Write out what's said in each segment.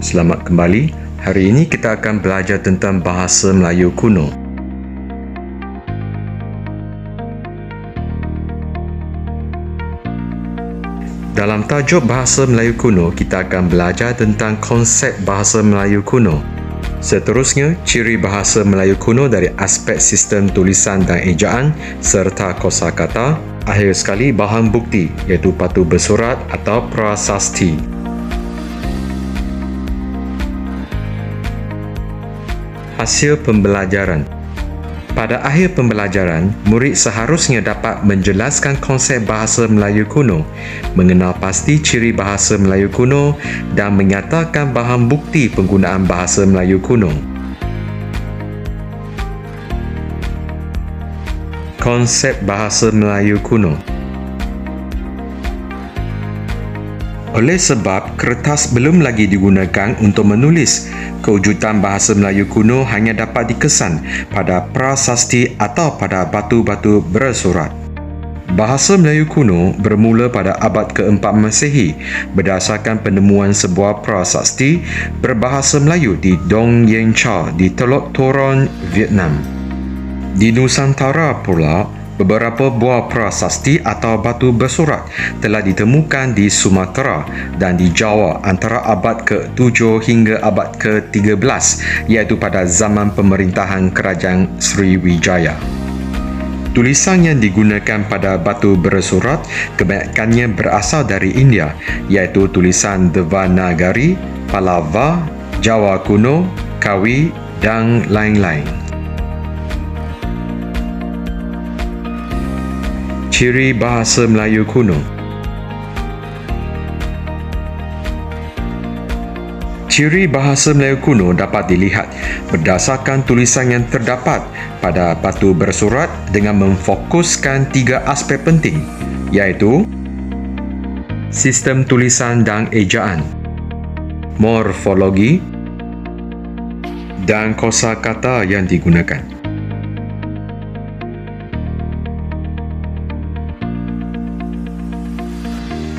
Selamat kembali. Hari ini kita akan belajar tentang bahasa Melayu kuno. Dalam tajuk bahasa Melayu kuno, kita akan belajar tentang konsep bahasa Melayu kuno. Seterusnya, ciri bahasa Melayu kuno dari aspek sistem tulisan dan ejaan serta kosakata. Akhir sekali, bahan bukti iaitu patu bersurat atau prasasti. Hasil pembelajaran. Pada akhir pembelajaran, murid seharusnya dapat menjelaskan konsep bahasa Melayu kuno, mengenal pasti ciri bahasa Melayu kuno dan menyatakan bahan bukti penggunaan bahasa Melayu kuno. Konsep bahasa Melayu kuno. Oleh sebab kertas belum lagi digunakan untuk menulis, kewujudan bahasa Melayu kuno hanya dapat dikesan pada prasasti atau pada batu-batu bersurat. Bahasa Melayu kuno bermula pada abad ke-4 Masehi berdasarkan penemuan sebuah prasasti berbahasa Melayu di Dong Yen Cha di Teluk Toron, Vietnam. Di Nusantara pula, beberapa buah prasasti atau batu bersurat telah ditemukan di Sumatera dan di Jawa antara abad ke-7 hingga abad ke-13, iaitu pada zaman pemerintahan Kerajaan Sriwijaya. Tulisan yang digunakan pada batu bersurat kebanyakannya berasal dari India, iaitu tulisan Devanagari, Pallava, Jawa kuno, Kawi dan lain-lain. Ciri bahasa Melayu kuno. Ciri bahasa Melayu kuno dapat dilihat berdasarkan tulisan yang terdapat pada batu bersurat dengan memfokuskan 3 aspek penting, iaitu sistem tulisan dan ejaan, morfologi, dan kosakata yang digunakan.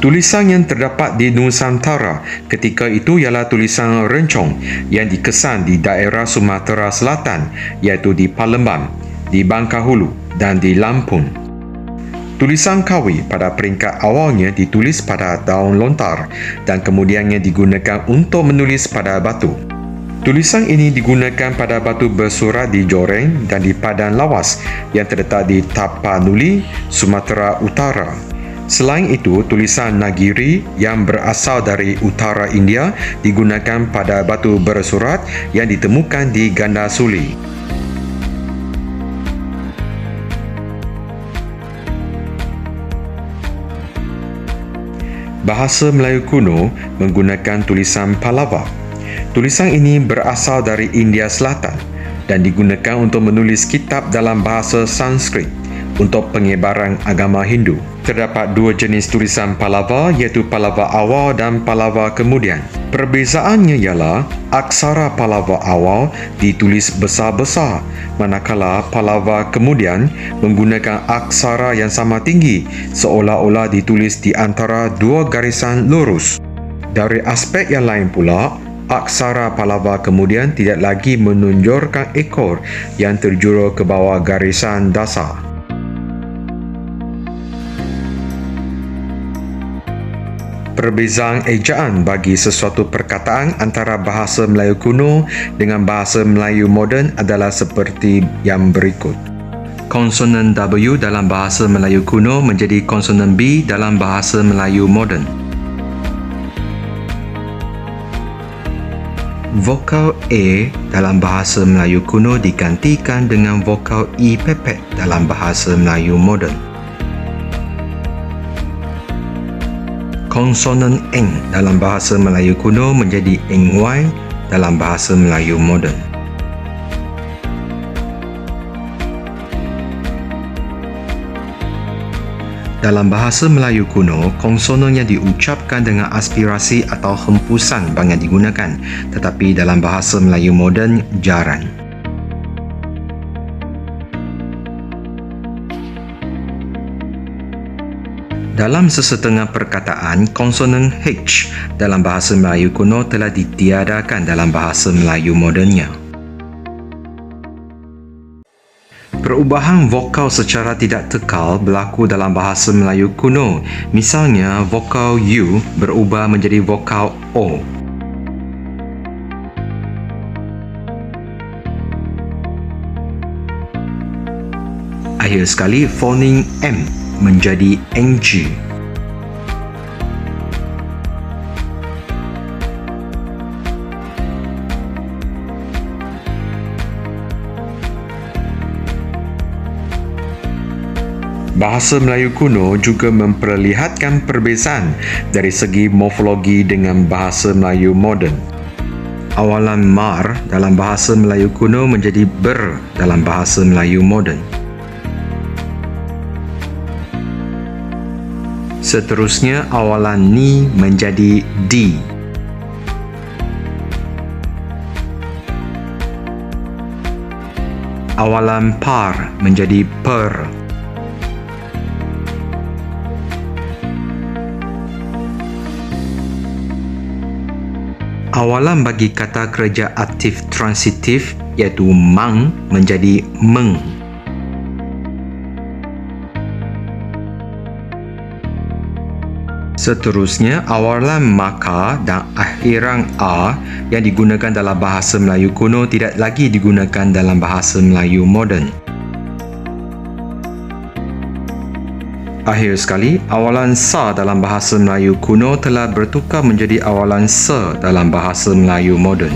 Tulisan yang terdapat di Nusantara ketika itu ialah tulisan rencong yang dikesan di daerah Sumatera Selatan, iaitu di Palembang, di Bangkahulu dan di Lampung. Tulisan Kawi pada peringkat awalnya ditulis pada daun lontar dan kemudiannya digunakan untuk menulis pada batu. Tulisan ini digunakan pada batu bersurat di Joreng dan di Padan Lawas yang terletak di Tapanuli, Sumatera Utara. Selain itu, tulisan Nagiri yang berasal dari utara India digunakan pada batu bersurat yang ditemukan di Gandasuli. Bahasa Melayu kuno menggunakan tulisan Pallava. Tulisan ini berasal dari India Selatan dan digunakan untuk menulis kitab dalam bahasa Sanskrit untuk penyebaran agama Hindu. Terdapat 2 jenis tulisan Pallava, iaitu Pallava awal dan Pallava kemudian. Perbezaannya ialah aksara Pallava awal ditulis besar-besar, manakala Pallava kemudian menggunakan aksara yang sama tinggi, seolah-olah ditulis di antara 2 garisan lurus. Dari aspek yang lain pula, aksara Pallava kemudian tidak lagi menunjukkan ekor yang terjulur ke bawah garisan dasar. Perbezaan ejaan bagi sesuatu perkataan antara bahasa Melayu kuno dengan bahasa Melayu moden adalah seperti yang berikut. Konsonan W dalam bahasa Melayu kuno menjadi konsonan B dalam bahasa Melayu moden. Vokal E dalam bahasa Melayu kuno digantikan dengan vokal E pepet dalam bahasa Melayu moden. Konsonan Eng dalam bahasa Melayu kuno menjadi Eng Y dalam bahasa Melayu moden. Dalam bahasa Melayu kuno, konsonan yang diucapkan dengan aspirasi atau hempusan banyak digunakan, tetapi dalam bahasa Melayu moden jarang. Dalam sesetengah perkataan, konsonan H dalam bahasa Melayu kuno telah ditiadakan dalam bahasa Melayu modennya. Perubahan vokal secara tidak tekal berlaku dalam bahasa Melayu kuno. Misalnya, vokal U berubah menjadi vokal O. Akhir sekali, fonem M menjadi NG. Bahasa Melayu kuno juga memperlihatkan perbezaan dari segi morfologi dengan bahasa Melayu moden. Awalan mar dalam bahasa Melayu kuno menjadi ber dalam bahasa Melayu moden. Seterusnya, awalan ni menjadi di. Awalan par menjadi per. Awalan bagi kata kerja aktif transitif iaitu mang menjadi meng. Seterusnya, awalan maka dan akhiran a yang digunakan dalam bahasa Melayu kuno tidak lagi digunakan dalam bahasa Melayu moden. Akhir sekali, awalan sa dalam bahasa Melayu kuno telah bertukar menjadi awalan se dalam bahasa Melayu moden.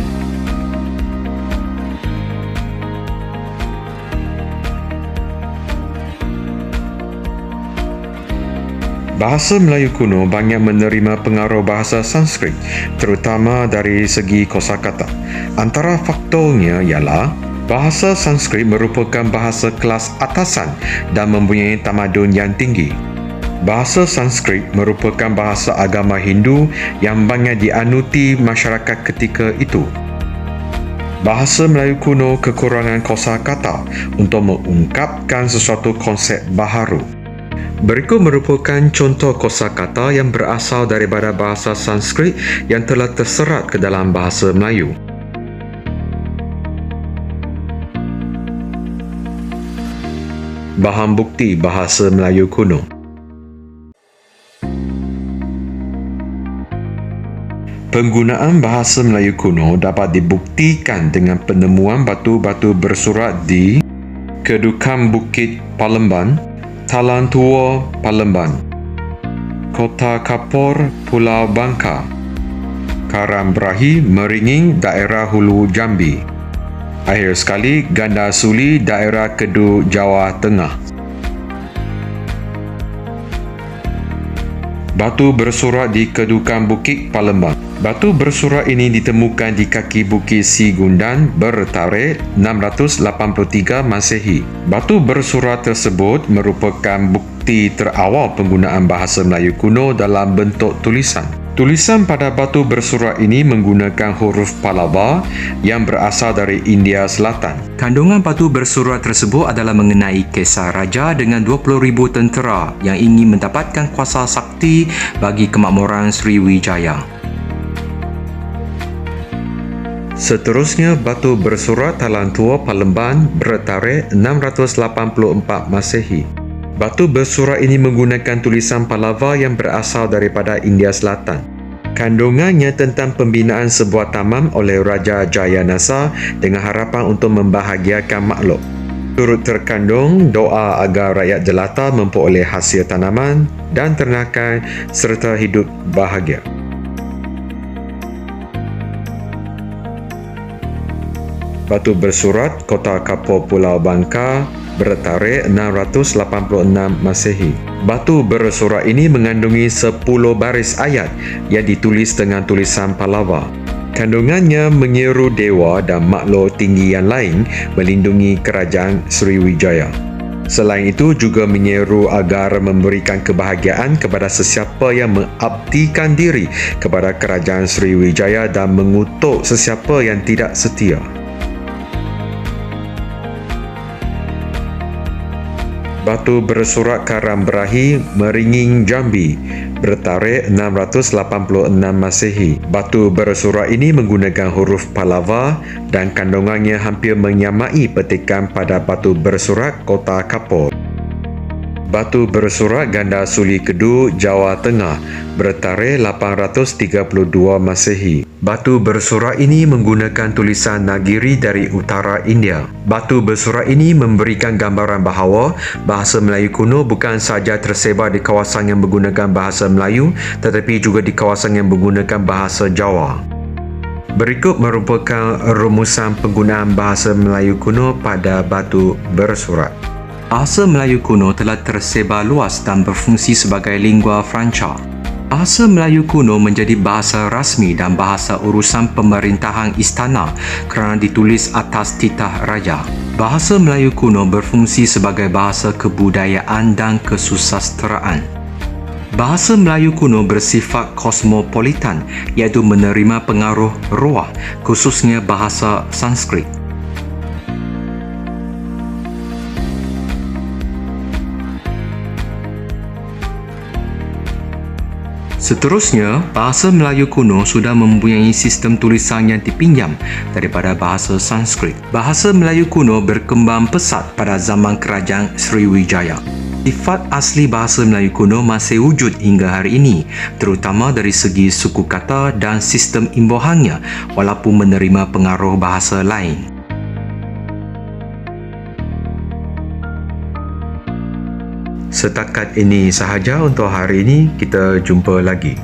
Bahasa Melayu kuno banyak menerima pengaruh bahasa Sanskrit, terutama dari segi kosakata. Antara faktornya ialah bahasa Sanskrit merupakan bahasa kelas atasan dan mempunyai tamadun yang tinggi. Bahasa Sanskrit merupakan bahasa agama Hindu yang banyak dianuti masyarakat ketika itu. Bahasa Melayu kuno kekurangan kosakata untuk mengungkapkan sesuatu konsep baharu. Berikut merupakan contoh kosakata yang berasal daripada bahasa Sanskrit yang telah terserat ke dalam bahasa Melayu. Bahan bukti bahasa Melayu kuno. Penggunaan bahasa Melayu kuno dapat dibuktikan dengan penemuan batu-batu bersurat di Kedukan Bukit Palemban, Talan Tua Palemban, Kota Kapor Pulau Bangka, Karam Berahi Meringing daerah Hulu Jambi. Akhir sekali, Ganda Suli daerah Kedu Jawa Tengah. Batu bersurat di Kedukan Bukit Palemban. Batu bersurat ini ditemukan di kaki Bukit Sigundan bertarikh 683 Masehi. Batu bersurat tersebut merupakan bukti terawal penggunaan bahasa Melayu kuno dalam bentuk tulisan. Tulisan pada batu bersurat ini menggunakan huruf Pallava yang berasal dari India Selatan. Kandungan batu bersurat tersebut adalah mengenai kisah raja dengan 20,000 tentera yang ingin mendapatkan kuasa sakti bagi kemakmuran Sriwijaya. Seterusnya, batu bersurat Talan Tua Palemban bertarikh 684 Masehi. Batu bersurat ini menggunakan tulisan Pallava yang berasal daripada India Selatan. Kandungannya tentang pembinaan sebuah taman oleh Raja Jayanasa dengan harapan untuk membahagiakan makhluk. Turut terkandung doa agar rakyat jelata memperoleh hasil tanaman dan ternakan serta hidup bahagia. Batu bersurat Kota Kapor Pulau Bangka bertarikh 686 Masehi. Batu bersurat ini mengandungi 10 baris ayat yang ditulis dengan tulisan Pallava. Kandungannya menyeru dewa dan makhluk tinggi yang lain melindungi kerajaan Sriwijaya. Selain itu juga menyeru agar memberikan kebahagiaan kepada sesiapa yang mengabdikan diri kepada kerajaan Sriwijaya dan mengutuk sesiapa yang tidak setia. Batu bersurat Karam Berahi, Meringing Jambi, bertarikh 686 Masehi. Batu bersurat ini menggunakan huruf Palava dan kandungannya hampir menyamai petikan pada batu bersurat Kota Kapur. Batu bersurat Ganda Suli Kedu, Jawa Tengah, bertarikh 832 Masehi. Batu bersurat ini menggunakan tulisan Nagiri dari utara India. Batu bersurat ini memberikan gambaran bahawa bahasa Melayu kuno bukan sahaja tersebar di kawasan yang menggunakan bahasa Melayu tetapi juga di kawasan yang menggunakan bahasa Jawa. Berikut merupakan rumusan penggunaan bahasa Melayu kuno pada batu bersurat. Bahasa Melayu kuno telah tersebar luas dan berfungsi sebagai lingua franca. Bahasa Melayu kuno menjadi bahasa rasmi dan bahasa urusan pemerintahan istana kerana ditulis atas titah raja. Bahasa Melayu kuno berfungsi sebagai bahasa kebudayaan dan kesusasteraan. Bahasa Melayu kuno bersifat kosmopolitan, iaitu menerima pengaruh luar, khususnya bahasa Sanskrit. Seterusnya, bahasa Melayu kuno sudah mempunyai sistem tulisan yang dipinjam daripada bahasa Sanskrit. Bahasa Melayu kuno berkembang pesat pada zaman kerajaan Sriwijaya. Sifat asli bahasa Melayu kuno masih wujud hingga hari ini, terutama dari segi suku kata dan sistem imbuhannya, walaupun menerima pengaruh bahasa lain. Setakat ini sahaja untuk hari ini. Kita jumpa lagi.